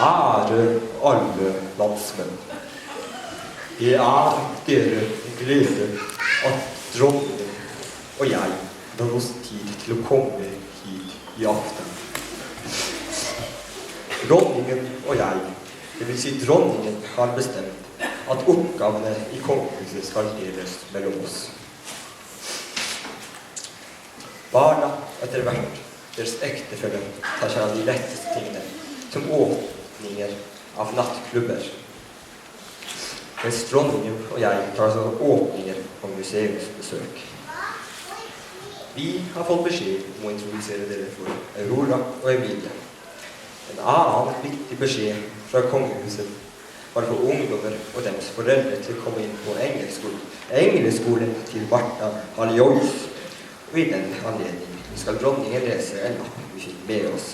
Ære alle landsmenn. Det dere glede at dronningen og jeg har oss tid til å komme hit i aften. Dronningen og jeg, det vil si dronningen, har bestemt at oppgavene i kongehuset skal deles mellom oss. Barna etter hvert, deres ektefelle, tar seg av de letteste tingene, som åpninger av nattklubber. Mens dronningen og jeg tar oss av åpninger av museumsbesøk. Vi har fått beskjed om å introdusere dere for Aurora og Emilie. En annen viktig beskjed fra kongehuset var for ungdommer og deres foreldre til å komme inn på engleskolen til Martha Haljois. Og i den anledning skal dronningen lese en lapp vi fikk med oss.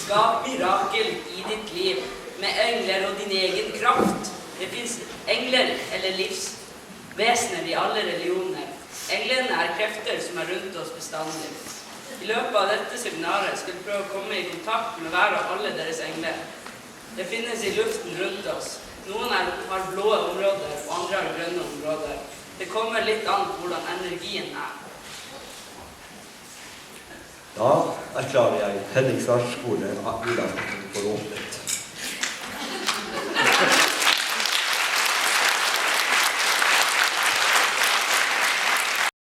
Skap mirakel i ditt liv med engler og din egen kraft. Det finnes engler eller livsvesener i alle religioner. Englene er krefter som er rundt oss bestandig. I løpet av dette seminaret skal vi prøve å komme i kontakt med hver av alle deres engler. Det finnes i luften rundt oss. Noen har blå områder, og andre har grønne områder. Det kommer litt an på hvordan energien er. Da erklarer jeg Henningsvars skole julaften for åpnet.